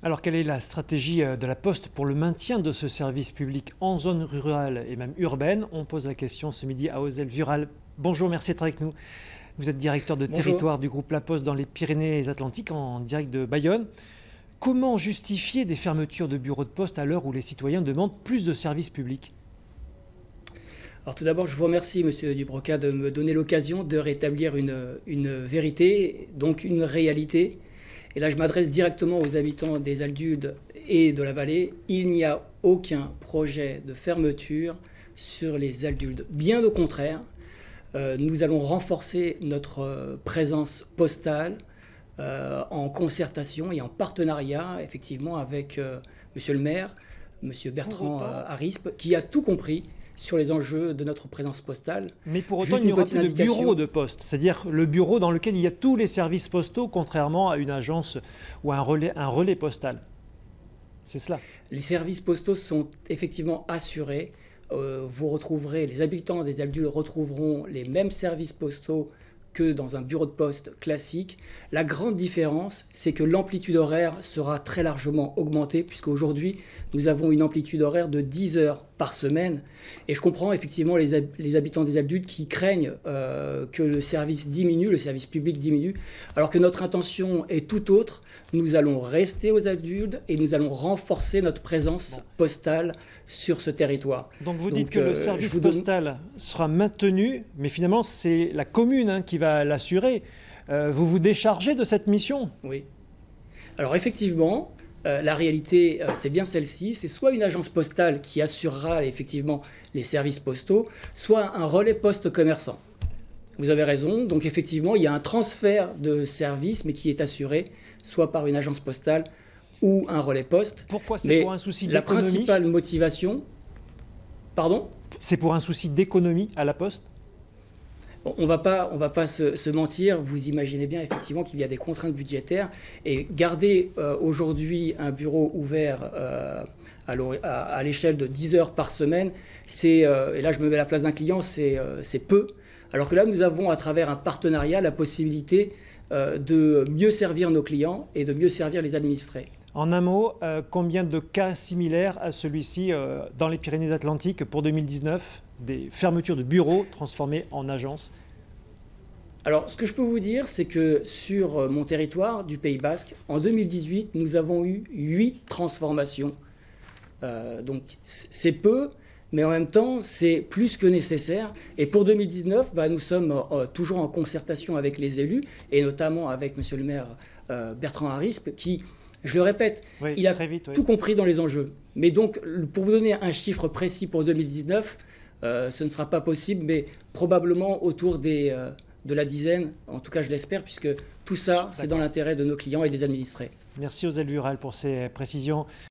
Alors, quelle est la stratégie de la Poste pour le maintien de ce service public en zone rurale et même urbaine? On pose la question ce midi à Ozel-Vural. Bonjour, merci d'être avec nous. Vous êtes directeur de Bonjour. territoire du groupe La Poste dans les Pyrénées-Atlantiques, en direct de Bayonne. Comment justifier des fermetures de bureaux de poste à l'heure où les citoyens demandent plus de services publics? Alors tout d'abord, je vous remercie, Monsieur Dubroca, de me donner l'occasion de rétablir une vérité, donc une réalité. Et là, je m'adresse directement aux habitants des Aldudes et de la vallée. Il n'y a aucun projet de fermeture sur les Aldudes. Bien au contraire, nous allons renforcer notre présence postale en concertation et en partenariat, effectivement, avec Monsieur le maire, Monsieur Bertrand Arispe, qui a tout compris sur les enjeux de notre présence postale. Mais pour autant, Juste il n'y une aura petite plus de indication. bureau de poste, c'est-à-dire le bureau dans lequel il y a tous les services postaux, contrairement à une agence ou à un relais postal. C'est cela. Les services postaux sont effectivement assurés. Vous retrouverez, les habitants des Aldudes retrouveront les mêmes services postaux que dans un bureau de poste classique. La grande différence, c'est que l'amplitude horaire sera très largement augmentée, puisqu'aujourd'hui, nous avons une amplitude horaire de 10 heures par semaine. Et je comprends effectivement les habitants des Aldudes qui craignent que le service diminue, le service public diminue, alors que notre intention est tout autre. Nous allons rester aux Aldudes et nous allons renforcer notre présence postale sur ce territoire. Donc vous dites que le service postal sera maintenu, mais finalement c'est la commune qui va l'assurer. Vous vous déchargez de cette mission? Oui. Alors effectivement, la réalité, c'est bien celle-ci. C'est soit une agence postale qui assurera effectivement les services postaux, soit un relais poste commerçant. Vous avez raison. Donc effectivement, il y a un transfert de services, mais qui est assuré soit par une agence postale ou un relais poste. Pourquoi? C'est pour un souci d'économie? La principale motivation... Pardon? C'est pour un souci d'économie à la Poste? Bon, on va pas se mentir, vous imaginez bien effectivement qu'il y a des contraintes budgétaires et garder aujourd'hui un bureau ouvert à l'échelle de 10 heures par semaine, et là je me mets à la place d'un client, c'est peu. Alors que là nous avons à travers un partenariat la possibilité de mieux servir nos clients et de mieux servir les administrés. En un mot, combien de cas similaires à celui-ci dans les Pyrénées-Atlantiques pour 2019, des fermetures de bureaux transformés en agences? Alors, ce que je peux vous dire, c'est que sur mon territoire du Pays Basque, en 2018, nous avons eu 8 transformations. Donc, c'est peu, mais en même temps, c'est plus que nécessaire. Et pour 2019, nous sommes toujours en concertation avec les élus, et notamment avec Monsieur le maire Bertrand Arispe, qui... Je le répète, oui, il a tout compris dans les enjeux. Mais donc, pour vous donner un chiffre précis pour 2019, ce ne sera pas possible, mais probablement autour de la dizaine, en tout cas je l'espère, puisque tout ça, c'est dans l'intérêt de nos clients et des administrés. Merci Ozel-Vural pour ces précisions.